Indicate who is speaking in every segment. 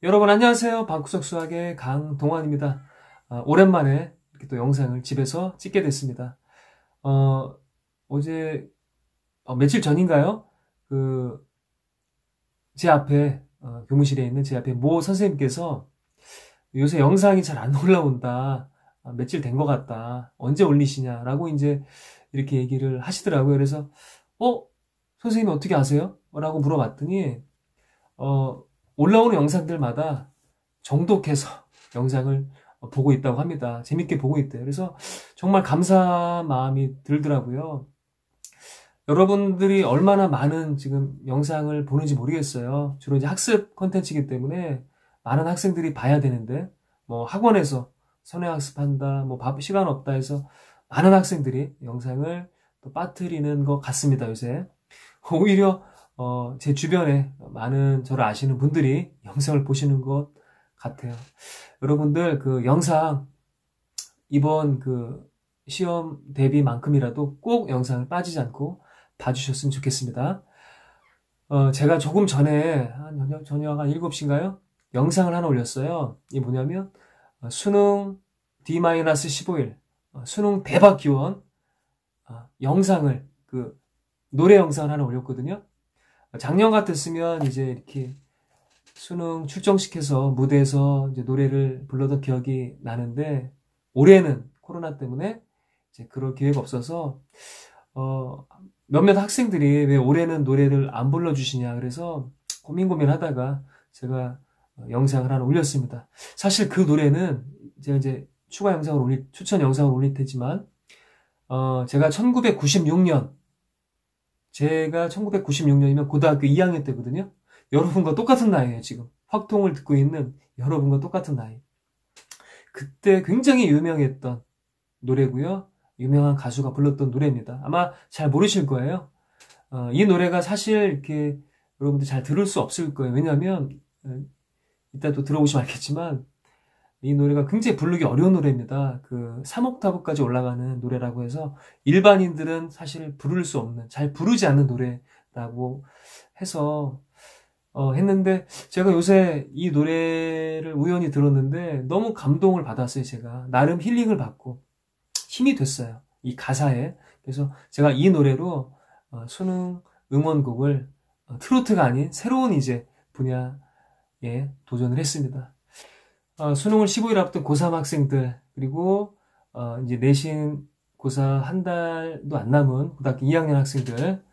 Speaker 1: 여러분 안녕하세요. 방구석 수학의 강동환입니다. 오랜만에 이렇게 또 영상을 집에서 찍게 됐습니다. 어제 며칠 전인가요? 제 앞에 교무실에 있는 제 앞에 모 선생님께서 요새 영상이 잘 안 올라온다. 며칠 된 것 같다. 언제 올리시냐라고 이제 이렇게 얘기를 하시더라고요. 그래서 선생님이 어떻게 아세요? 라고 물어봤더니 올라오는 영상들마다 정독해서 영상을 보고 있다고 합니다. 재밌게 보고 있대요. 그래서 정말 감사한 마음이 들더라고요. 여러분들이 얼마나 많은 지금 영상을 보는지 모르겠어요. 주로 이제 학습 콘텐츠이기 때문에 많은 학생들이 봐야 되는데, 뭐 학원에서 선행학습한다, 뭐 시간 없다 해서 많은 학생들이 영상을 또 빠뜨리는 것 같습니다, 요새. 오히려 제 주변에 많은 저를 아시는 분들이 영상을 보시는 것 같아요. 여러분들 그 영상 이번 그 시험 대비만큼이라도 꼭 영상을 빠지지 않고 봐주셨으면 좋겠습니다. 제가 조금 전에 저녁 한 7시인가요? 영상을 하나 올렸어요. 이게 뭐냐면 수능 D-15일 수능 대박 기원 영상을 노래 영상을 하나 올렸거든요. 작년 같았으면 이제 이렇게 수능 출정식해서 무대에서 이제 노래를 불렀던 기억이 나는데, 올해는 코로나 때문에 이제 그럴 기회가 없어서 몇몇 학생들이 왜 올해는 노래를 안 불러주시냐 그래서 고민하다가 제가 영상을 하나 올렸습니다. 사실 그 노래는 제가 이제 추천 영상을 올릴 테지만 제가 1996년이면 고등학교 2학년 때거든요. 여러분과 똑같은 나이에요, 지금. 확통을 듣고 있는 여러분과 똑같은 나이. 그때 굉장히 유명했던 노래고요. 유명한 가수가 불렀던 노래입니다. 아마 잘 모르실 거예요. 이 노래가 사실 이렇게 여러분들 잘 들을 수 없을 거예요. 왜냐하면 이따 또 들어보시면 알겠지만 이 노래가 굉장히 부르기 어려운 노래입니다. 3옥타브까지 올라가는 노래라고 해서 일반인들은 사실 부를 수 없는, 잘 부르지 않는 노래라고 해서 했는데, 제가 요새 이 노래를 우연히 들었는데 너무 감동을 받았어요. 제가 나름 힐링을 받고 힘이 됐어요, 이 가사에. 그래서 제가 이 노래로 수능 응원곡을 트로트가 아닌 새로운 이제 분야에 도전을 했습니다. 수능을 15일 앞둔 고3 학생들, 그리고 이제 내신 고사 한 달도 안 남은 고등학교 2학년 학생들,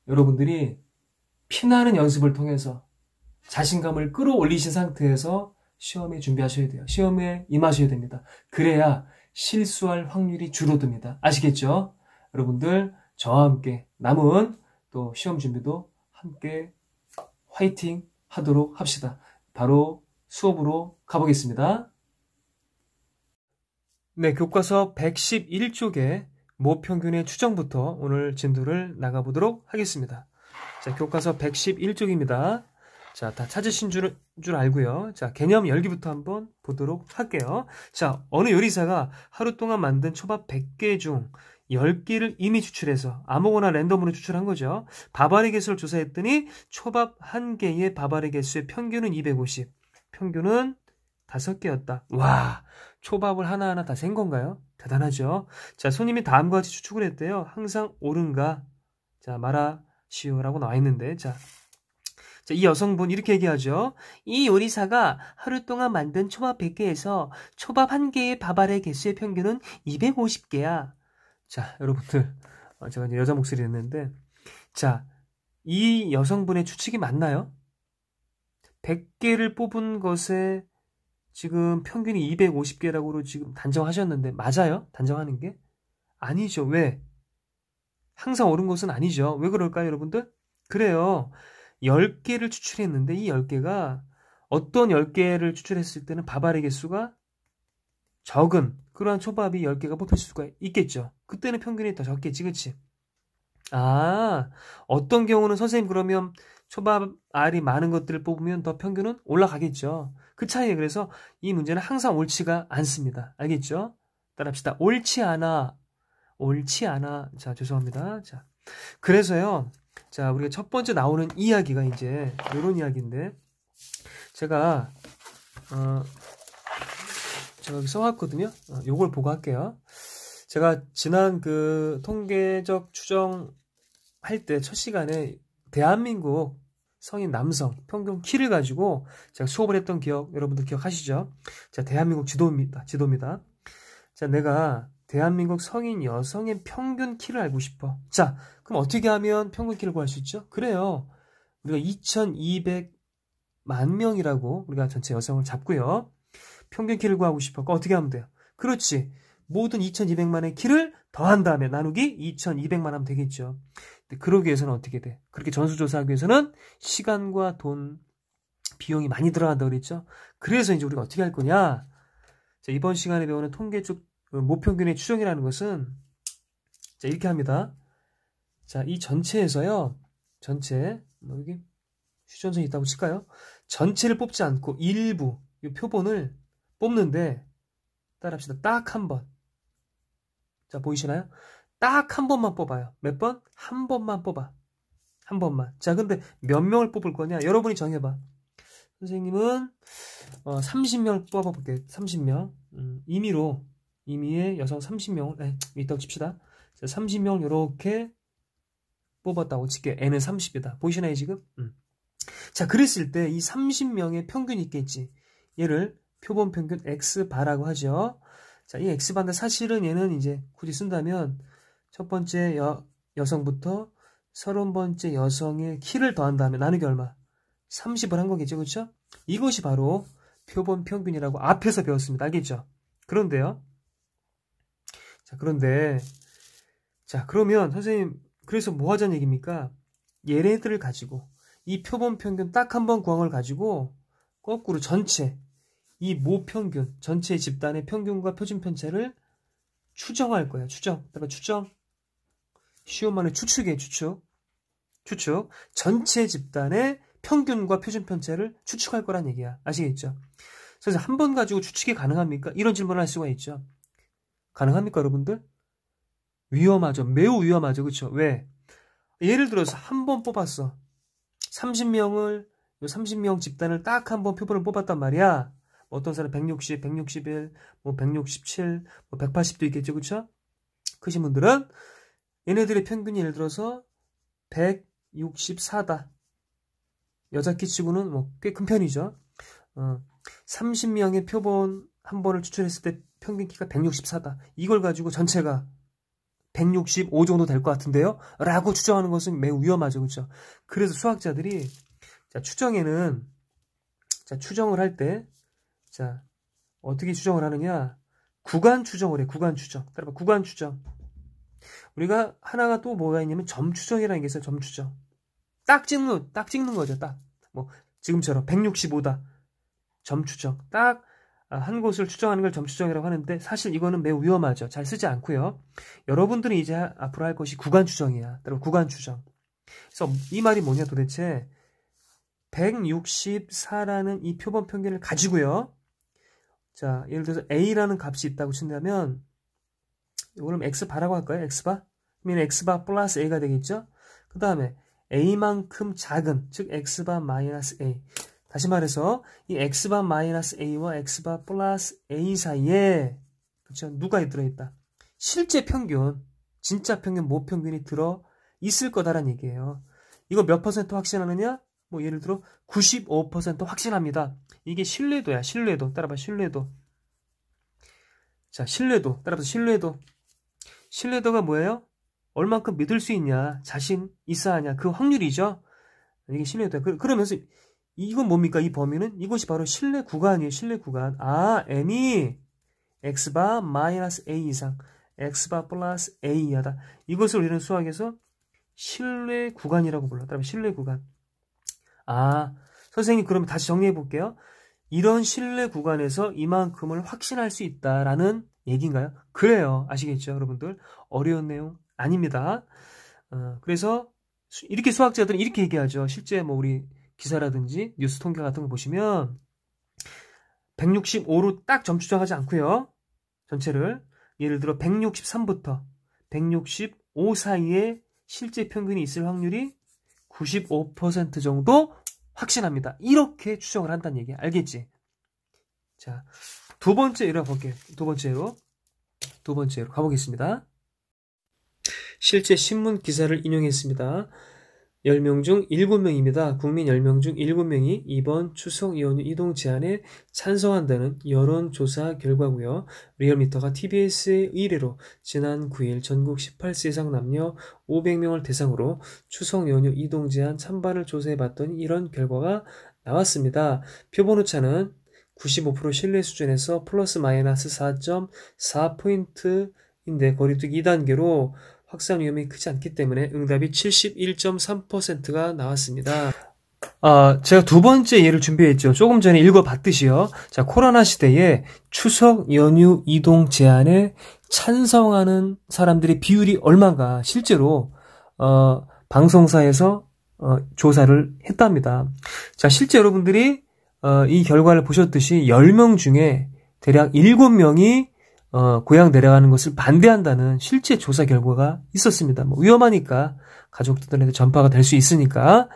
Speaker 1: 여러분들이 피나는 연습을 통해서 자신감을 끌어올리신 상태에서 시험에 준비하셔야 돼요. 시험에 임하셔야 됩니다. 그래야 실수할 확률이 줄어듭니다. 아시겠죠? 여러분들 저와 함께 남은 또 시험 준비도 함께 화이팅 하도록 합시다. 바로 수업으로 가보겠습니다. 네, 교과서 111쪽의 모평균의 추정부터 오늘 진도를 나가보도록 하겠습니다. 자, 교과서 111쪽입니다. 자, 다 찾으신 줄 알고요. 자, 개념 열기부터 한번 보도록 할게요. 자, 어느 요리사가 하루 동안 만든 초밥 100개 중 10개를 이미 추출해서 아무거나 랜덤으로 추출한 거죠. 밥알의 개수를 조사했더니 초밥 1개의 밥알의 개수의 평균은 250, 평균은 5개였다. 와, 초밥을 하나하나 다 센 건가요? 대단하죠. 자, 손님이 다음과 같이 추측을 했대요. 항상 옳은가? 자, 말하시오라고 나와 있는데, 자, 이 여성분 이렇게 얘기하죠. 이 요리사가 하루 동안 만든 초밥 100개에서 초밥 1개의 밥알의 개수의 평균은 250개야. 자, 여러분들, 제가 이제 여자 목소리 냈는데, 자, 이 여성분의 추측이 맞나요? 100개를 뽑은 것에 지금 평균이 250개라고 지금 단정하셨는데, 맞아요? 단정하는 게? 아니죠. 왜? 항상 옳은 것은 아니죠. 왜 그럴까요, 여러분들? 그래요. 10개를 추출했는데 이 10개가 어떤 10개를 추출했을 때는 밥알의 개수가 적은 그러한 초밥이 10개가 뽑힐 수가 있겠죠. 그때는 평균이 더 적겠지, 그치? 어떤 경우는 선생님 그러면 초밥 알이 많은 것들을 뽑으면 더 평균은 올라가겠죠. 그 차이에 그래서 이 문제는 항상 옳지가 않습니다. 알겠죠? 따라합시다. 옳지 않아. 자, 죄송합니다. 자, 그래서요. 자, 우리가 첫 번째 나오는 이야기가 이제 이런 이야기인데, 제가 여기 써왔거든요. 요걸 보고 할게요. 제가 지난 그 통계적 추정 할 때 첫 시간에 대한민국 성인 남성 평균 키를 가지고 제가 수업을 했던 기억 여러분들 기억하시죠? 자, 대한민국 지도입니다. 자, 내가 대한민국 성인 여성의 평균 키를 알고 싶어. 자, 그럼 어떻게 하면 평균 키를 구할 수 있죠? 그래요. 우리가 2200만 명이라고 우리가 전체 여성을 잡고요. 평균 키를 구하고 싶어. 그럼 어떻게 하면 돼요? 그렇지. 모든 2200만의 키를 더한 다음에 나누기 2200만 하면 되겠죠. 근데 그러기 위해서는 어떻게 돼? 그렇게 전수조사하기 위해서는 시간과 돈, 비용이 많이 들어간다고 그랬죠? 그래서 이제 우리가 어떻게 할 거냐? 자, 이번 시간에 배우는 통계적 모평균의 추정이라는 것은 자, 이렇게 합니다. 자, 이 전체에서요. 전체 여기 휴전선이 있다고 칠까요? 전체를 뽑지 않고 일부 이 표본을 뽑는데 따라합시다. 딱 한 번. 자, 보이시나요? 딱 한 번만 뽑아요. 몇 번? 한 번만 뽑아. 한 번만. 자, 근데 몇 명을 뽑을 거냐? 여러분이 정해봐. 선생님은 30명을 뽑아볼게요. 30명. 임의의 여성 30명을 있다고 칩시다. 자, 30명을 이렇게 뽑았다고 칠게요. n은 30이다. 보이시나요, 지금? 자, 그랬을 때 이 30명의 평균이 있겠지. 얘를 표본 평균 X바라고 하죠. 자, 이 X바인데 사실은 얘는 이제 굳이 쓴다면 첫 번째 여성부터 30번째 여성의 키를 더한 다음에 나누기 얼마? 30을 한 거겠죠. 그렇죠? 이것이 바로 표본 평균이라고 앞에서 배웠습니다. 알겠죠? 그런데요. 자, 그러면 선생님 그래서 뭐 하자는 얘기입니까? 얘네들을 가지고 이 표본 평균 딱 한 번 구한 걸 가지고 거꾸로 전체 이 모평균, 전체 집단의 평균과 표준 편차를 추정할 거예요. 추정. 쉬운 말로 추측이에요. 추측. 전체 집단의 평균과 표준 편차를 추측할 거란 얘기야. 아시겠죠? 그래서 한 번 가지고 추측이 가능합니까? 이런 질문을 할 수가 있죠. 가능합니까, 여러분들? 위험하죠. 매우 위험하죠. 그렇죠? 왜? 예를 들어서 한 번 뽑았어. 30명 집단을 딱 한 번 표본을 뽑았단 말이야. 어떤 사람 160, 161, 167, 180도 있겠죠. 그쵸? 크신 분들은 얘네들의 평균이 예를 들어서 164다. 여자 키 치고는 꽤 큰 편이죠. 30명의 표본 한 번을 추출했을 때 평균 키가 164다. 이걸 가지고 전체가 165 정도 될 것 같은데요? 라고 추정하는 것은 매우 위험하죠. 그쵸? 그래서 수학자들이 추정을 할 때 자, 어떻게 추정을 하느냐? 구간 추정을 해. 구간 추정. 따라봐. 구간 추정. 우리가 하나가 또 뭐가 있냐면 점 추정이라는 게 있어요. 점 추정. 딱 찍는 거죠. 딱. 지금처럼 165다. 점 추정. 딱 한 곳을 추정하는 걸 점 추정이라고 하는데 사실 이거는 매우 위험하죠. 잘 쓰지 않고요. 여러분들은 이제 앞으로 할 것이 구간 추정이야. 따라봐. 구간 추정. 그래서 이 말이 뭐냐 도대체 164라는 이 표본 평균을 가지고요. 자, 예를 들어서 A라는 값이 있다고 친다면, 이거는 X바라고 할까요? X바? 그러면 X바 플러스 A가 되겠죠? 그 다음에 A만큼 작은, 즉 X바 마이너스 A. 다시 말해서, 이 X바 마이너스 A와 X바 플러스 A 사이에, 그쵸? 누가 들어있다? 실제 평균, 진짜 평균, 모평균이 들어 있을 거다라는 얘기예요. 이거 몇 퍼센트 확신하느냐? 예를 들어 95% 확신합니다. 이게 신뢰도야. 신뢰도. 따라봐. 신뢰도. 자, 신뢰도. 따라서 신뢰도. 신뢰도가 뭐예요? 얼만큼 믿을 수 있냐? 자신 있어 하냐? 그 확률이죠. 이게 신뢰도야. 그러면서 이건 뭡니까? 이 범위는 이것이 바로 신뢰 구간이에요. 신뢰 구간. n이 x바 마이너스 a 이상, x바 플러스 a 이하다. 이것을 우리는 수학에서 신뢰 구간이라고 불러. 따라서 신뢰 구간. 선생님 그러면 다시 정리해 볼게요. 이런 신뢰 구간에서 이만큼을 확신할 수 있다라는 얘기인가요? 그래요. 아시겠죠, 여러분들? 어려운 내용 아닙니다. 그래서 이렇게 수학자들은 이렇게 얘기하죠. 실제 우리 기사라든지 뉴스 통계 같은 거 보시면 165로 딱 점 추정하지 않고요. 전체를 예를 들어 163부터 165 사이에 실제 평균이 있을 확률이 95% 정도 확신합니다. 이렇게 추정을 한다는 얘기야. 알겠지? 자, 두 번째로 볼게요. 두 번째로 가보겠습니다. 실제 신문 기사를 인용했습니다. 10명 중 7명입니다. 국민 10명 중 7명이 이번 추석 연휴 이동 제한에 찬성한다는 여론조사 결과고요. 리얼미터가 TBS의 의뢰로 지난 9일 전국 18세 이상 남녀 500명을 대상으로 추석 연휴 이동 제한 찬반을 조사해봤더니 이런 결과가 나왔습니다. 표본 오차는 95% 신뢰 수준에서 플러스 마이너스 4.4포인트인데 거리두기 2단계로 확산 위험이 크지 않기 때문에 응답이 71.3%가 나왔습니다. 제가 두 번째 예를 준비했죠. 조금 전에 읽어봤듯이요. 자, 코로나 시대에 추석 연휴 이동 제한에 찬성하는 사람들의 비율이 얼마가 실제로 방송사에서 조사를 했답니다. 자, 실제 여러분들이 이 결과를 보셨듯이 10명 중에 대략 7명이 고향 내려가는 것을 반대한다는 실제 조사 결과가 있었습니다. 뭐 위험하니까 가족들한테 전파가 될 수 있으니까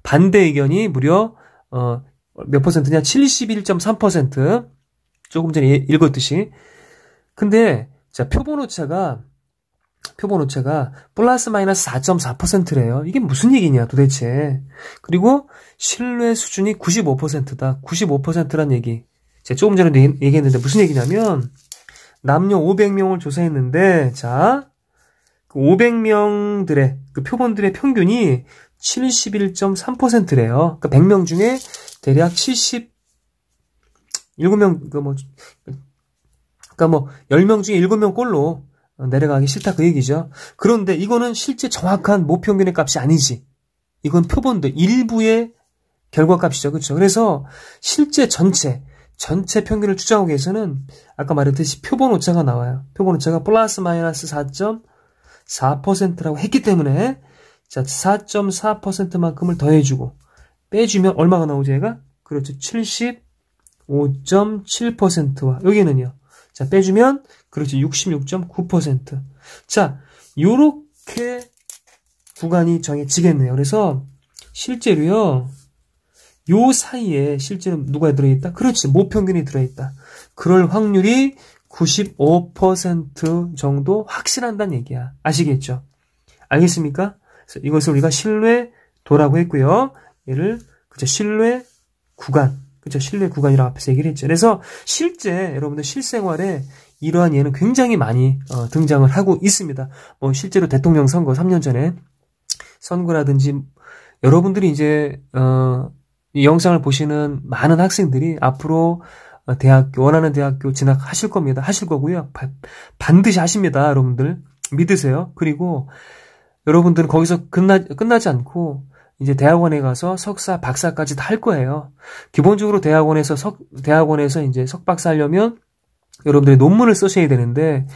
Speaker 1: 반대 의견이 무려 몇 퍼센트냐? 71.3%. 조금 전에 읽었듯이. 근데 자, 표본 오차가 플러스 마이너스 4.4%래요. 이게 무슨 얘기냐 도대체. 그리고 신뢰 수준이 95%다. 95%란 얘기. 제가 조금 전에 얘기했는데 무슨 얘기냐면 남녀 500명을 조사했는데 자, 그 500명들의 그 표본들의 평균이 71.3%래요. 그러니까 100명 중에 대략 77명 그러니까 뭐 10명 중에 7명 꼴로 내려가기 싫다 그 얘기죠. 그런데 이거는 실제 정확한 모평균의 값이 아니지. 이건 표본들 일부의 결과값이죠. 그렇죠? 그래서 실제 전체 평균을 추정하기 위해서는 아까 말했듯이 표본 오차가 나와요. 표본 오차가 플러스 마이너스 4.4%라고 했기 때문에 자, 4.4%만큼을 더해주고 빼주면 얼마가 나오죠, 얘가? 그렇죠. 75.7%와 여기는요. 자, 빼주면 그렇죠. 66.9%. 자, 요렇게 구간이 정해지겠네요. 그래서 실제로요. 요 사이에 실제로 누가 들어있다? 그렇지. 모평균이 들어있다. 그럴 확률이 95% 정도 확신한다는 얘기야. 아시겠죠? 알겠습니까? 그래서 이것을 우리가 신뢰도라고 했고요. 얘를 그죠? 신뢰 구간. 그죠? 신뢰 구간이라고 앞에서 얘기를 했죠. 그래서 실제 여러분들 실생활에 이러한 예는 굉장히 많이 등장을 하고 있습니다. 뭐 실제로 대통령 선거 3년 전에 선거라든지 여러분들이 이제 이 영상을 보시는 많은 학생들이 앞으로 원하는 대학교 진학하실 겁니다. 하실 거고요. 반드시 하십니다. 여러분들. 믿으세요. 그리고 여러분들은 거기서 끝나지 않고 이제 대학원에 가서 석사, 박사까지 다 할 거예요. 기본적으로 대학원에서 이제 석박사 하려면 여러분들이 논문을 쓰셔야 되는데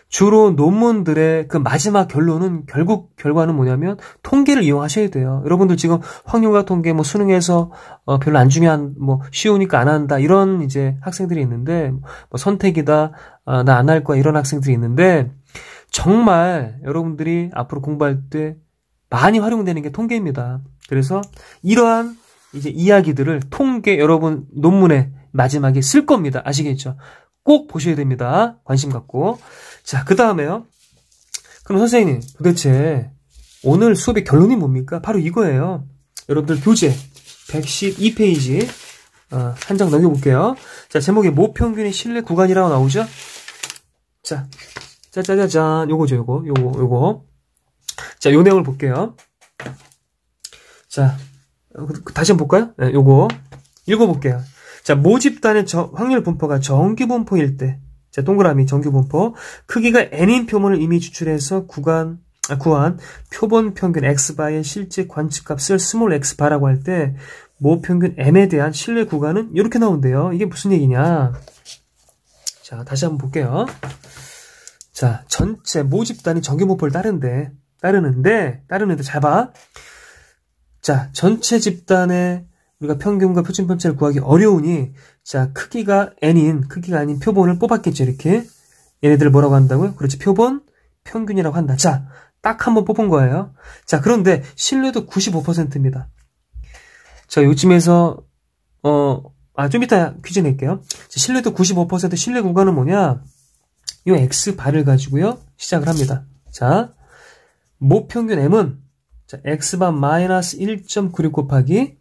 Speaker 1: 주로 논문들의 그 마지막 결과는 뭐냐면 통계를 이용하셔야 돼요. 여러분들 지금 확률과 통계 뭐 수능에서 별로 안 중요한 뭐 쉬우니까 안 한다 이런 이제 학생들이 있는데 뭐 선택이다 나 안 할 거야 이런 학생들이 있는데 정말 여러분들이 앞으로 공부할 때 많이 활용되는 게 통계입니다. 그래서 이러한 이제 이야기들을 통계 여러분 논문의 마지막에 쓸 겁니다. 아시겠죠? 꼭 보셔야 됩니다. 관심 갖고. 자, 그 다음에요. 그럼 선생님, 도대체 오늘 수업의 결론이 뭡니까? 바로 이거예요. 여러분들 교재 112페이지 한 장 넘겨볼게요. 자, 제목에 모평균의 신뢰 구간이라고 나오죠? 자, 짜자자잔, 요거. 자, 요 내용을 볼게요. 자, 다시 한번 볼까요? 네, 요거. 읽어볼게요. 자, 모집단의 확률 분포가 정규 분포일 때, 자, 동그라미 정규 분포, 크기가 n인 표본을 이미 추출해서 구한 표본 평균 x바의 실제 관측값을 스몰 x바라고 할 때, 모평균 m에 대한 신뢰 구간은 이렇게 나온대요. 이게 무슨 얘기냐? 자, 다시 한번 볼게요. 자, 전체 모집단이 정규 분포를 따르는데 잘 봐. 자, 전체 집단의 우리가 평균과 표준 편차를 구하기 어려우니 자, 크기가 아닌 표본을 뽑았겠죠. 이렇게. 얘네들 뭐라고 한다고요? 그렇지. 표본 평균이라고 한다. 자, 딱 한 번 뽑은 거예요. 자, 그런데 신뢰도 95%입니다. 자, 요쯤에서, 좀 이따 퀴즈 낼게요. 신뢰도 95% 신뢰 구간은 뭐냐? 요 X바를 가지고요. 시작을 합니다. 자, 모평균 M은, 자, X바 마이너스 1.96 곱하기,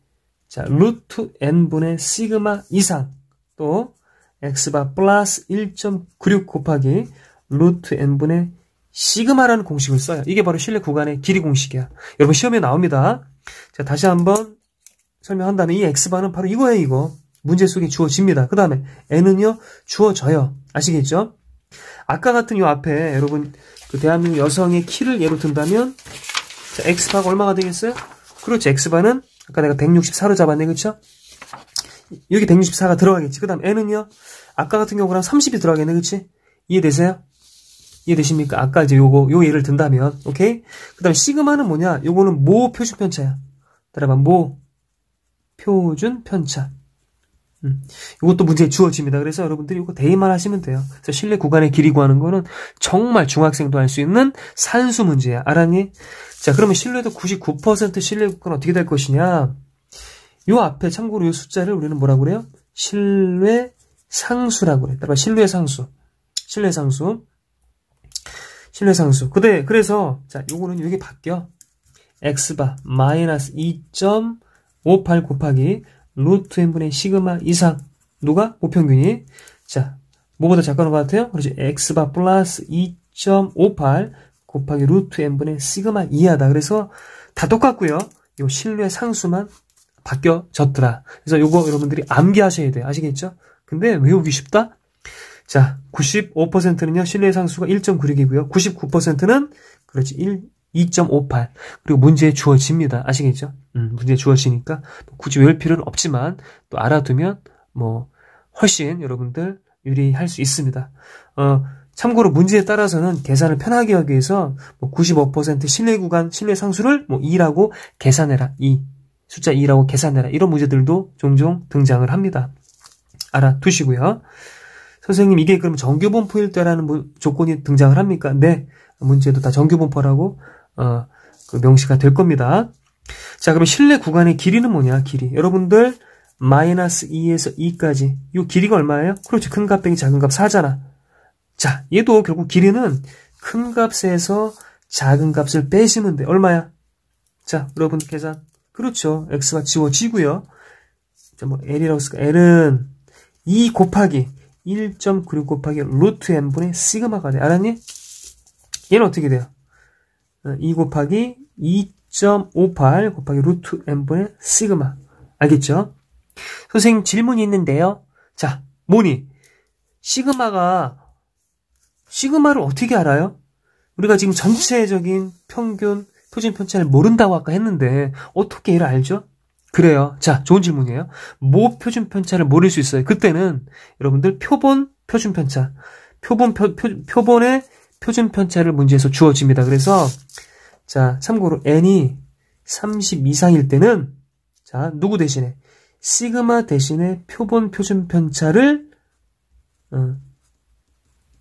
Speaker 1: 자, 루트 N분의 시그마 이상, 또, X바 플러스 1.96 곱하기, 루트 N분의 시그마라는 공식을 써요. 이게 바로 신뢰 구간의 길이 공식이야. 여러분 시험에 나옵니다. 자, 다시 한번 설명한다면 이 X바는 바로 이거예요, 이거. 문제 속에 주어집니다. 그 다음에 N은요, 주어져요. 아시겠죠? 아까 같은 요 앞에 여러분 그 대한민국 여성의 키를 예로 든다면 자, X바가 얼마가 되겠어요? 그렇죠. X바는 아까 내가 164로 잡았네. 그렇죠? 여기 164가 들어가겠지. 그 다음 N은요, 아까 같은 경우랑 30이 들어가겠네. 그렇지? 이해되세요? 이해되십니까? 아까 이제 요 예를 든다면, 오케이? 그 다음에 시그마는 뭐냐? 요거는 모 표준 편차야. 따라봐, 모 표준 편차. 이것도 문제에 주어집니다. 그래서 여러분들이 이거 대입만 하시면 돼요. 그래서 신뢰 구간의 길이 구하는 거는 정말 중학생도 할 수 있는 산수 문제야. 알았니? 자, 그러면 신뢰도 99% 신뢰 구간 어떻게 될 것이냐? 요 앞에 참고로 요 숫자를 우리는 뭐라고 그래요? 신뢰 상수라고 그래. 따라봐, 신뢰 상수. 신뢰 상수. 신뢰 상수. 그래서 자, 요거는 여기 바뀌어. X바 마이너스 2.58 곱하기 루트 n분의 시그마 이상. 누가? 모평균이. 자, 뭐보다 작은 것 같아요? 그렇지. X바 플러스 2.58 곱하기 루트 n분의 시그마 이하다. 그래서 다 똑같고요. 요 신뢰 상수만 바뀌어졌더라. 그래서 요거 여러분들이 암기하셔야 돼요. 아시겠죠? 근데 외우기 쉽다? 자, 95%는요, 신뢰 상수가 1.96이고요. 99%는, 그렇지, 2.58. 그리고 문제에 주어집니다. 아시겠죠? 문제에 주어지니까, 굳이 외울 필요는 없지만, 또 알아두면, 훨씬 여러분들 유리할 수 있습니다. 참고로 문제에 따라서는 계산을 편하게 하기 위해서, 95% 신뢰 구간, 신뢰 상수를 2라고 계산해라. 2. 숫자 2라고 계산해라. 이런 문제들도 종종 등장을 합니다. 알아두시고요. 선생님, 이게 그럼 정규분포일 때라는 조건이 등장을 합니까? 네. 문제도 다 정규분포라고, 그 명시가 될 겁니다. 자, 그럼 신뢰 구간의 길이는 뭐냐, 길이. 여러분들, 마이너스 2에서 2까지. 이 길이가 얼마예요? 그렇죠. 큰 값 빼기 작은 값 4잖아. 자, 얘도 결국 길이는 큰 값에서 작은 값을 빼시면 돼. 얼마야? 자, 여러분 계산. 그렇죠. X가 지워지고요. 자, L이라고 쓸까? L은 2 곱하기 1.96 곱하기 루트 n분의 시그마가 돼. 알았니? 얘는 어떻게 돼요? 2 곱하기 2.58 곱하기 루트 n분의 시그마. 알겠죠? 선생님 질문이 있는데요. 자, 뭐니? 시그마를 어떻게 알아요? 우리가 지금 전체적인 평균, 표준 편차를 모른다고 아까 했는데 어떻게 얘를 알죠? 그래요. 자, 좋은 질문이에요. 모 표준 편차를 모를 수 있어요. 그때는 여러분들 표본 표준 편차, 표본의 표준 편차를 문제에서 주어집니다. 그래서 자, 참고로 n이 30 이상일 때는 자, 누구 대신에 시그마 대신에 표본 표준 편차를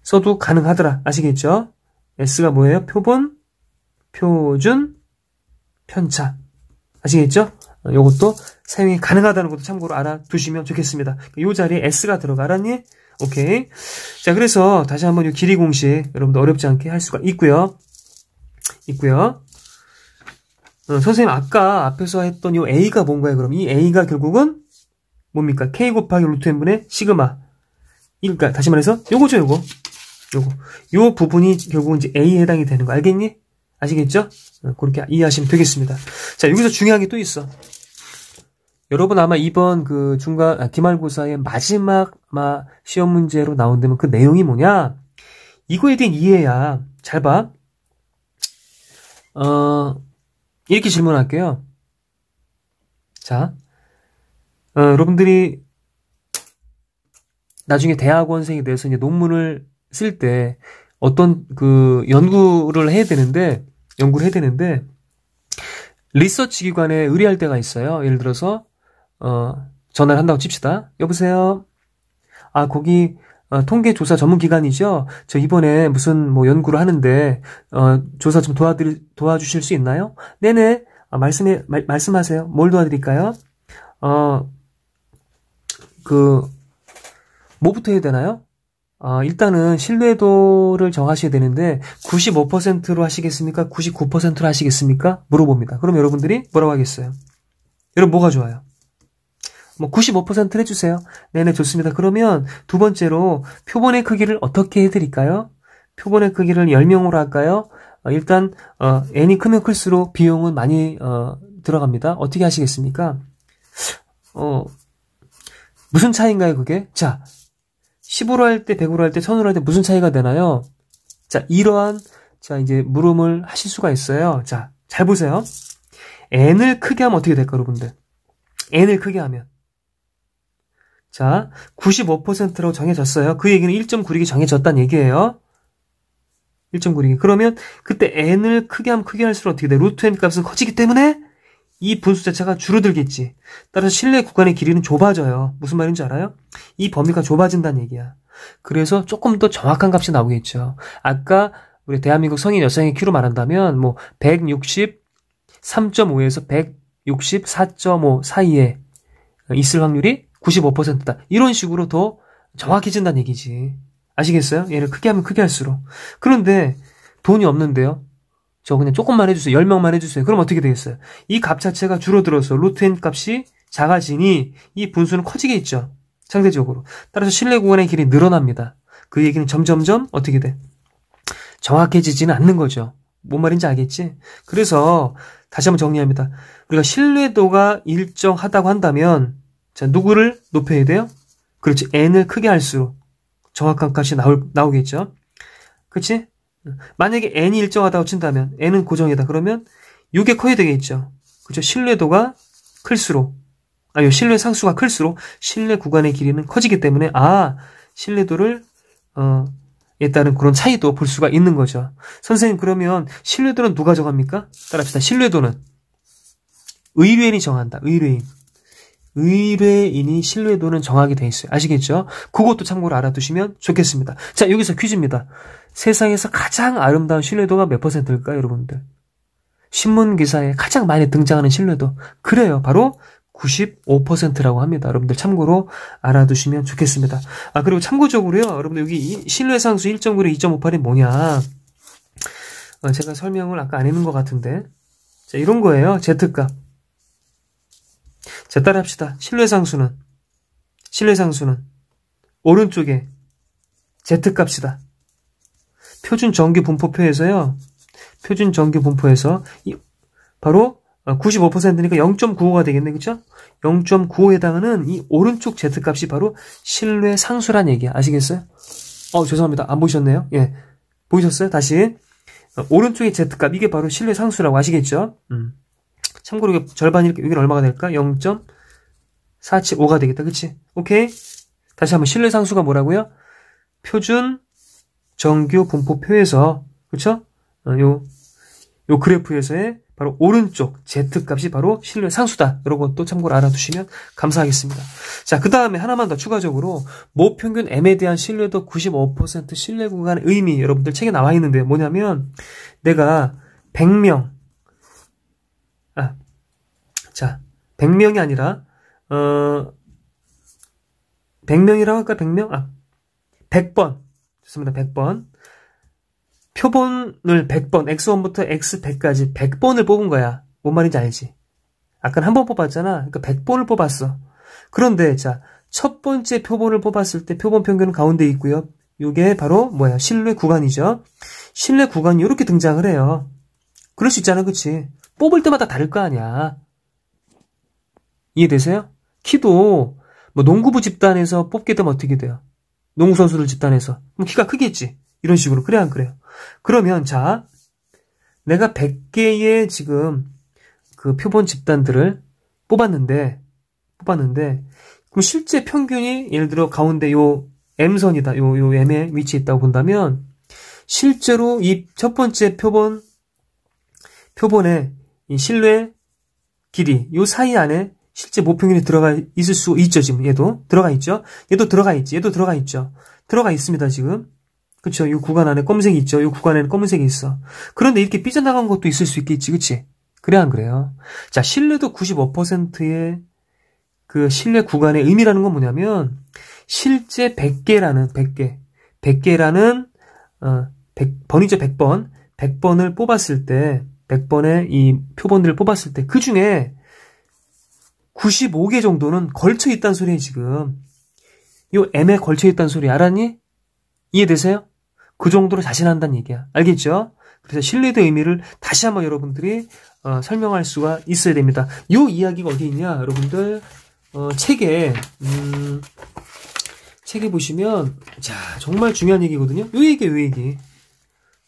Speaker 1: 써도 가능하더라. 아시겠죠? S가 뭐예요? 표본 표준 편차. 아시겠죠? 요것도 사용이 가능하다는 것도 참고로 알아두시면 좋겠습니다. 요 자리에 S가 들어가. 알았니? 오케이. 자, 그래서 다시 한번 이 길이 공식 여러분들 어렵지 않게 할 수가 있고요. 선생님 아까 앞에서 했던 요 A가 뭔가요? 그럼 이 A가 결국은 뭡니까? K 곱하기 루트 n분의 시그마. 그러니까 다시 말해서 요거죠, 요거. 요 부분이 결국은 이제 A에 해당이 되는 거 알겠니? 아시겠죠? 그렇게 이해하시면 되겠습니다. 자, 여기서 중요한 게 또 있어. 여러분 아마 이번 그 기말고사의 마지막 시험 문제로 나온다면 그 내용이 뭐냐? 이거에 대한 이해야. 잘 봐. 이렇게 질문할게요. 자, 여러분들이 나중에 대학원생이 돼서 이제 논문을 쓸 때 어떤 그 연구를 해야 되는데 리서치 기관에 의뢰할 때가 있어요. 예를 들어서 전화를 한다고 칩시다. 여보세요. 아, 거기 통계조사 전문기관이죠. 저 이번에 무슨 연구를 하는데 조사 좀 도와주실 수 있나요? 네네. 말씀하세요. 뭘 도와드릴까요? 뭐부터 해야 되나요? 일단은 신뢰도를 정하셔야 되는데 95%로 하시겠습니까? 99%로 하시겠습니까? 물어봅니다. 그럼 여러분들이 뭐라고 하겠어요? 여러분 뭐가 좋아요? 뭐 95% 해주세요. 네네 좋습니다. 그러면 두 번째로 표본의 크기를 어떻게 해드릴까요? 표본의 크기를 10명으로 할까요? 일단 n이 크면 클수록 비용은 많이 들어갑니다. 어떻게 하시겠습니까? 무슨 차이인가요 그게? 자 10으로 할 때, 100으로 할 때, 1000으로 할 때 무슨 차이가 되나요? 자, 이제 물음을 하실 수가 있어요. 자, 잘 보세요. n을 크게 하면 어떻게 될까, 여러분들? n을 크게 하면. 자, 95%라고 정해졌어요. 그 얘기는 1.96이 정해졌다는 얘기예요. 1.96이. 그러면, 그때 n을 크게 하면 크게 할수록 어떻게 돼? 루트 n 값은 커지기 때문에 이 분수 자체가 줄어들겠지. 따라서 실내 구간의 길이는 좁아져요. 무슨 말인지 알아요? 이 범위가 좁아진다는 얘기야. 그래서 조금 더 정확한 값이 나오겠죠. 아까 우리 대한민국 성인 여성의 키로 말한다면 뭐 163.5에서 164.5 사이에 있을 확률이 95%다. 이런 식으로 더 정확해진다는 얘기지. 아시겠어요? 얘를 크게 하면 크게 할수록. 그런데 돈이 없는데요. 저 그냥 조금만 해주세요. 10명만 해주세요. 그럼 어떻게 되겠어요? 이 값 자체가 줄어들어서 루트 n 값이 작아지니 이 분수는 커지겠죠. 상대적으로. 따라서 실내 구간의 길이 늘어납니다. 그 얘기는 점점점 어떻게 돼? 정확해지지는 않는 거죠. 뭔 말인지 알겠지? 그래서 다시 한번 정리합니다. 우리가 신뢰도가 일정하다고 한다면 자 누구를 높여야 돼요? 그렇지. n을 크게 할수록 정확한 값이 나오겠죠. 그렇지? 만약에 n이 일정하다고 친다면 n은 고정이다. 그러면 6의 커야 되겠죠. 그렇죠? 신뢰도가 클수록 신뢰 상수가 클수록 신뢰 구간의 길이는 커지기 때문에 신뢰도를 에 따른 그런 차이도 볼 수가 있는 거죠. 선생님 그러면 신뢰도는 누가 정합니까? 따라합시다. 신뢰도는 의뢰인이 정한다. 의뢰인이 신뢰도는 정하게 돼 있어요. 아시겠죠? 그것도 참고로 알아두시면 좋겠습니다. 자, 여기서 퀴즈입니다. 세상에서 가장 아름다운 신뢰도가 몇 %일까요, 여러분들? 신문 기사에 가장 많이 등장하는 신뢰도. 그래요. 바로 95%라고 합니다. 여러분들 참고로 알아두시면 좋겠습니다. 그리고 참고적으로요. 여러분들 여기 신뢰상수 1.9에 2.58이 뭐냐. 제가 설명을 아까 안 했는 것 같은데. 자, 이런 거예요. Z값. 자, 따라합시다. 신뢰상수는 오른쪽에 Z값이다. 표준 정규 분포표에서요. 바로 95%니까 0.95가 되겠네. 그쵸? 0.95에 해당하는 이 오른쪽 Z값이 바로 신뢰 상수란 얘기야. 아시겠어요? 죄송합니다. 안 보셨네요. 예. 보이셨어요? 다시. 오른쪽의 Z값, 이게 바로 신뢰 상수라고 아시겠죠? 참고로 이게 절반이 여기는 얼마가 될까? 0.475가 되겠다. 그치? 오케이? 다시 한번 신뢰 상수가 뭐라고요? 표준 정규 분포표에서, 그쵸? 요 그래프에서의 바로 오른쪽 Z값이 바로 신뢰 상수다. 이런 것도 참고로 알아두시면 감사하겠습니다. 자, 그 다음에 하나만 더 추가적으로 모평균 M에 대한 신뢰도 95% 신뢰 구간의 의미 여러분들 책에 나와 있는데요. 뭐냐면 내가 100명 100명이 아니라 100명이라고 할까? 100명? 100번. 좋습니다. 100번. 표본을 100번, X1부터 X100까지 100번을 뽑은 거야. 뭔 말인지 알지? 아까 한 번 뽑았잖아. 그러니까 100번을 뽑았어. 그런데 자, 첫 번째 표본을 뽑았을 때 표본 평균은 가운데 있고요. 이게 바로 신뢰 구간이죠. 신뢰 구간이 이렇게 등장을 해요. 그럴 수 있잖아. 그치? 뽑을 때마다 다를 거 아니야. 이해되세요? 키도 농구부 집단에서 뽑게 되면 어떻게 돼요? 농구 선수들 집단에서 그럼 키가 크겠지. 이런 식으로. 그래 안 그래요? 그러면 자, 내가 100개의 지금 그 표본 집단들을 뽑았는데 그럼 실제 평균이 예를 들어 가운데 요 M선이다. 요 M의 위치에 있다고 본다면 실제로 이 첫 번째 표본의 이 신뢰 길이 요 사이 안에 실제 모평균이 들어가 있을 수 있죠. 지금 얘도 들어가 있죠. 얘도 들어가 있지. 얘도 들어가 있죠. 들어가 있습니다. 지금. 그쵸? 이 구간 안에 검은색이 있죠. 이 구간에는 검은색이 있어. 그런데 이렇게 삐져나간 것도 있을 수 있겠지. 그치? 그래 안 그래요? 자, 신뢰도 95%의 그 신뢰 구간의 의미라는 건 뭐냐면 실제 100개라는 100개라는 100번이죠. 100번. 100번을 뽑았을 때 100번의 이 표본들을 뽑았을 때 그 중에 95개 정도는 걸쳐 있다는 소리예요, 지금. 요 M에 걸쳐 있다는 소리 알았니? 이해되세요? 그 정도로 자신한다는 얘기야. 알겠죠? 그래서 신뢰도의 의미를 다시 한번 여러분들이 설명할 수가 있어야 됩니다. 요 이야기가 어디 있냐, 여러분들? 책에 보시면, 자, 정말 중요한 얘기거든요. 요 얘기.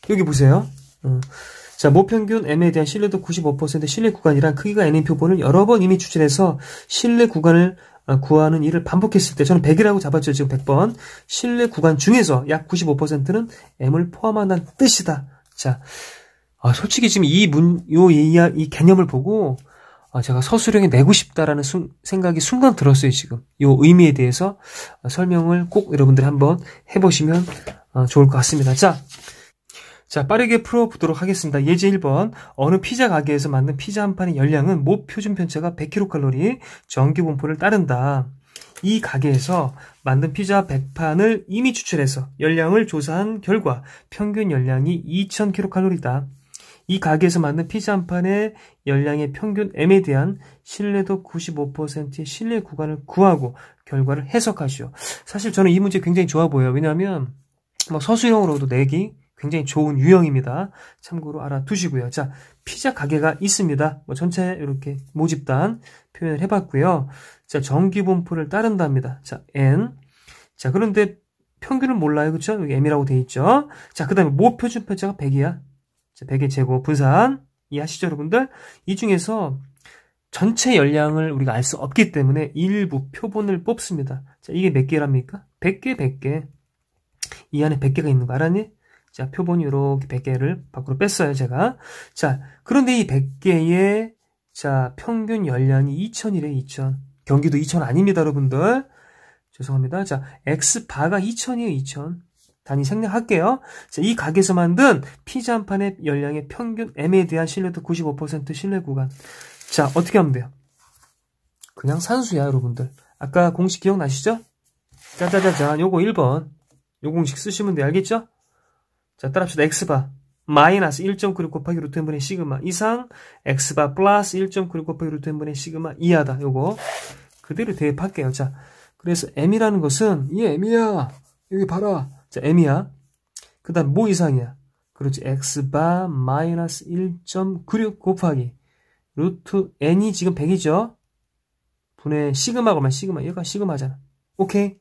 Speaker 1: 여기 보세요. 자, 모평균 M에 대한 신뢰도 95% 신뢰 구간이란 크기가 N인 표본을 여러 번 이미 추출해서 신뢰 구간을 구하는 일을 반복했을 때, 저는 100이라고 잡았죠, 지금 100번. 신뢰 구간 중에서 약 95%는 M을 포함한다는 뜻이다. 자, 솔직히 지금 이 개념을 보고, 제가 서술형에 내고 싶다라는 생각이 순간 들었어요, 지금. 이 의미에 대해서 설명을 꼭 여러분들이 한번 해보시면 좋을 것 같습니다. 자, 빠르게 풀어보도록 하겠습니다. 예제 1번. 어느 피자 가게에서 만든 피자 한 판의 열량은 모 표준 편차가 100kcal, 정규 분포를 따른다. 이 가게에서 만든 피자 100판을 이미 추출해서 열량을 조사한 결과 평균 열량이 2000kcal다. 이 가게에서 만든 피자 한 판의 열량의 평균 M에 대한 신뢰도 95%의 신뢰 구간을 구하고 결과를 해석하시오. 사실 저는 이 문제 굉장히 좋아 보여요. 왜냐하면 서술형으로도 내기 굉장히 좋은 유형입니다. 참고로 알아두시고요. 자, 피자 가게가 있습니다. 전체 이렇게 모집단 표현을 해봤고요. 자, 정규 분포를 따른답니다. 자, N. 자, 그런데 평균을 몰라요. 그쵸? 여기 M이라고 돼 있죠. 자, 그 다음에 모 표준 편차가 100이야. 자, 100의 제곱 분산. 이해하시죠, 여러분들? 이 중에서 전체 열량을 우리가 알 수 없기 때문에 일부 표본을 뽑습니다. 자, 이게 몇 개랍니까? 100개, 100개. 이 안에 100개가 있는 거 알았니? 자, 표본이 이렇게 100개를 밖으로 뺐어요, 제가. 자, 그런데 이 100개의, 자, 평균 열량이 2000이래, 2000. 경기도 2000 아닙니다, 여러분들. 죄송합니다. 자, X바가 2000이에요, 2000. 단위 생략할게요. 자, 이 가게에서 만든 피자 한 판의 열량의 평균 M에 대한 신뢰도 95% 신뢰 구간. 자, 어떻게 하면 돼요? 그냥 산수야, 여러분들. 아까 공식 기억나시죠? 짜자자잔, 요거 1번. 요 공식 쓰시면 돼요, 알겠죠? 자, 따라합시다. X바 마이너스 1.96 곱하기 루트 n분의 시그마 이상 X바 플러스 1.96 곱하기 루트 n분의 시그마 이하다. 요거 그대로 대입할게요. 자, 그래서 M이라는 것은 이 M이야. 여기 봐라. 자, M이야. 그 다음 뭐 이상이야? 그렇지. X바 마이너스 1.96 곱하기 루트 N이 지금 100이죠? 분의 시그마가 얼마? 시그마. 얘가 시그마잖아. 오케이?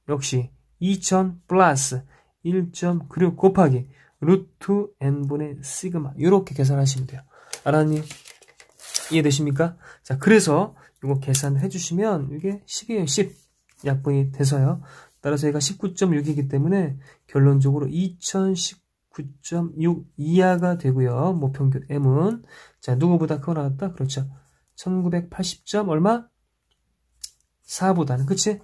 Speaker 1: 역시 2000 플러스 1.96 곱하기 루트 n분의 시그마 이렇게 계산하시면 돼요. 알았니? 이해되십니까? 자, 그래서 이거 계산을 해주시면 이게 10이에요. 10 약분이 돼서요. 따라서 얘가 19.6이기 때문에 결론적으로 2019.6 이하가 되고요. 모평균 M은 자, 누구보다 크고 나왔다? 그렇죠. 1980점 얼마? 4보다는 그치?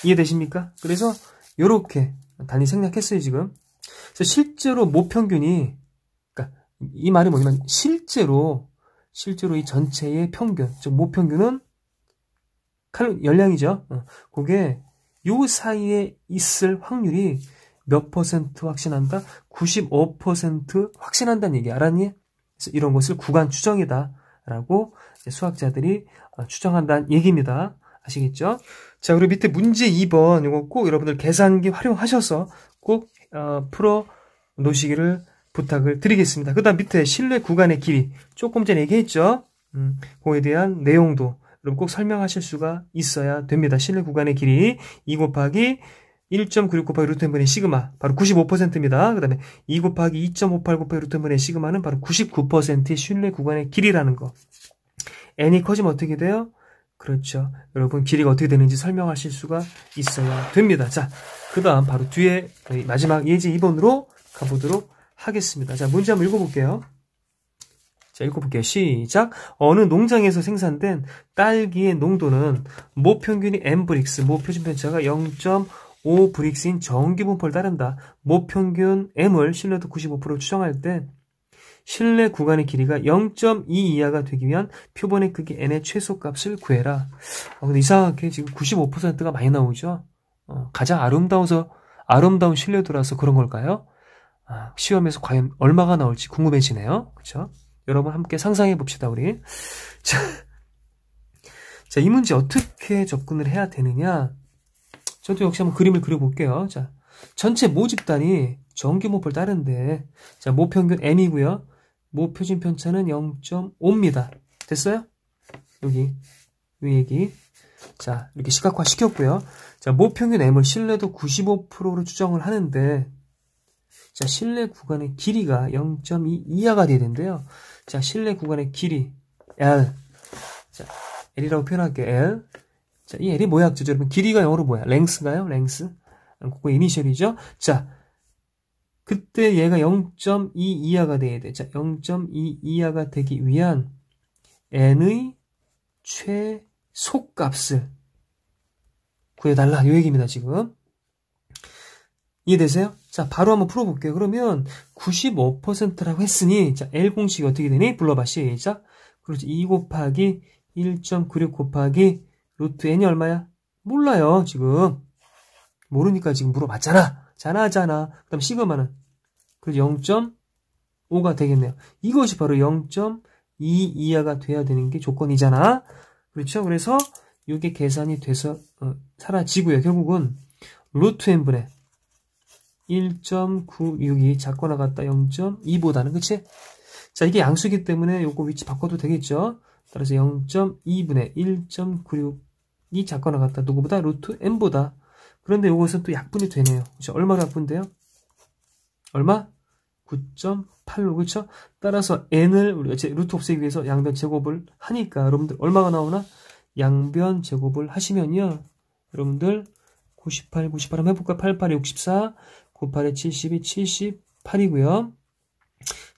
Speaker 1: 이해되십니까? 그래서 요렇게 단위 생략했어요, 지금. 그래서 실제로 모평균이, 그러니까 이 말이 뭐냐면, 실제로 이 전체의 평균, 즉, 모평균은 열량이죠. 그게 요 사이에 있을 확률이 몇 퍼센트 확신한다? 95% 확신한다는 얘기 알았니? 그래서 이런 것을 구간 추정이다. 라고 수학자들이 추정한다는 얘기입니다. 아시겠죠? 자, 그리고 밑에 문제 2번 이거 꼭 여러분들 계산기 활용하셔서 꼭 풀어 놓으시기를 부탁을 드리겠습니다. 그 다음 밑에 신뢰 구간의 길이 조금 전에 얘기했죠? 그거에 대한 내용도 여러분 꼭 설명하실 수가 있어야 됩니다. 신뢰 구간의 길이 2 곱하기 1.96 곱하기 루트 n분의 시그마 바로 95%입니다. 그 다음에 2 곱하기 2.58 곱하기 루트 n분의 시그마는 바로 99%의 신뢰 구간의 길이라는 거. n이 커지면 어떻게 돼요? 그렇죠. 여러분 길이가 어떻게 되는지 설명하실 수가 있어야 됩니다. 자, 그 다음 바로 뒤에 마지막 예제 2번으로 가보도록 하겠습니다. 자, 문제 한번 읽어볼게요. 자, 읽어볼게요. 시작. 어느 농장에서 생산된 딸기의 농도는 모 평균이 M브릭스, 모 표준 편차가 0.5브릭스인 정규 분포를 따른다. 모 평균 M을 신뢰도 95% 추정할 때 실내 구간의 길이가 0.2 이하가 되기 위한 표본의 크기 n의 최소값을 구해라. 근데 이상하게 지금 95%가 많이 나오죠. 가장 아름다운 실내도라서 그런 걸까요? 시험에서 과연 얼마가 나올지 궁금해지네요. 그렇죠? 여러분 함께 상상해 봅시다, 우리. 자, 이 문제 어떻게 접근을 해야 되느냐? 저도 역시 한번 그림을 그려볼게요. 자, 전체 모집단이 정규모표를 따른데, 자, 모평균 n이고요. 모표준 편차는 0.5입니다. 됐어요? 여기, 위 얘기. 자, 이렇게 시각화 시켰고요. 자, 모평균 m을 실내도 95%로 추정을 하는데, 자, 실내 구간의 길이가 0.2 이하가 돼야 되는데요. 자, 실내 구간의 길이, L. 자, L이라고 표현할게요, L. 자, 이 L이 뭐야, 여러분? 길이가 영어로 뭐야? 랭스인가요? 랭스? 그거 이니셜이죠? 자, 그때 얘가 0.2 이하가 돼야 돼. 자, 0.2 이하가 되기 위한 n의 최소값을 구해달라. 이 얘기입니다, 지금. 이해되세요? 자, 바로 한번 풀어볼게요. 그러면 95%라고 했으니, 자, L 공식이 어떻게 되니? 불러봐, 시작. 그렇지. 2 곱하기 1.96 곱하기 루트 n이 얼마야? 몰라요, 지금. 모르니까 지금 물어봤잖아. 잖아. 그 다음 시그마는? 그래서 0.5가 되겠네요. 이것이 바로 0.2 이하가 돼야 되는 게 조건이잖아. 그렇죠? 그래서 이게 계산이 돼서 사라지고요. 결국은 루트 n분의 1.96이 작거나 같다 0.2보다는, 그치? 자, 이게 양수이기 때문에 요거 위치 바꿔도 되겠죠? 따라서 0.2분의 1.96이 작거나 같다 누구보다? 루트 n보다. 그런데 요것은 또 약분이 되네요. 그쵸? 얼마로 약분돼요? 얼마? 9.85, 그쵸? 따라서 n을 우리가 루트 없애기 위해서 양변 제곱을 하니까 여러분들 얼마가 나오나? 양변 제곱을 하시면요. 여러분들 98 한번 해볼까요? 88에 64 98에 72 78이고요.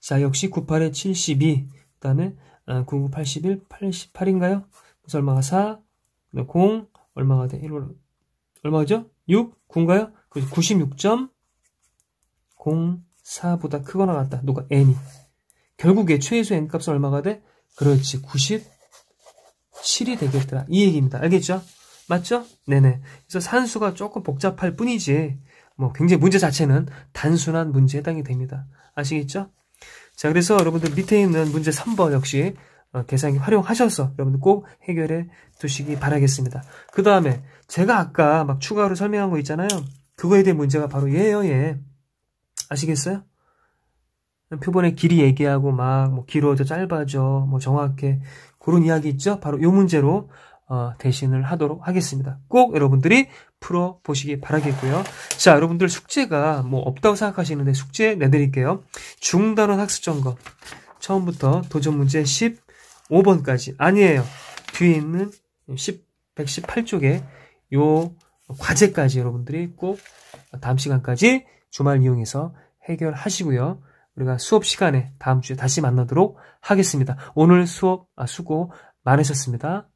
Speaker 1: 자, 역시 98에 72 그 다음에 99 81 88인가요? 그래서 얼마가 4 0 얼마가 돼? 1로 얼마죠? 6 9인가요? 그래서 96.04보다 크거나 같다. 누가? n이. 결국에 최소 n 값은 얼마가 돼? 그렇지. 97이 되겠더라. 이 얘기입니다. 알겠죠? 맞죠? 네네. 그래서 산수가 조금 복잡할 뿐이지, 뭐, 굉장히 문제 자체는 단순한 문제에 해당이 됩니다. 아시겠죠? 자, 그래서 여러분들 밑에 있는 문제 3번 역시 계산기 활용하셔서 여러분들 꼭 해결해 두시기 바라겠습니다. 그 다음에 제가 아까 막 추가로 설명한 거 있잖아요. 그거에 대한 문제가 바로 얘예요, 얘. 아시겠어요? 표본의 길이 얘기하고 막 뭐 길어져 짧아져 뭐 정확해 그런 이야기 있죠? 바로 요 문제로 대신을 하도록 하겠습니다. 꼭 여러분들이 풀어보시기 바라겠고요. 자, 여러분들 숙제가 뭐 없다고 생각하시는데 숙제 내드릴게요. 중단원 학습점검 처음부터 도전 문제 15번까지 아니에요. 뒤에 있는 118쪽에 요 과제까지 여러분들이 꼭 다음 시간까지 주말 이용해서 해결하시고요. 우리가 수업 시간에 다음 주에 다시 만나도록 하겠습니다. 오늘 수업 수고 많으셨습니다.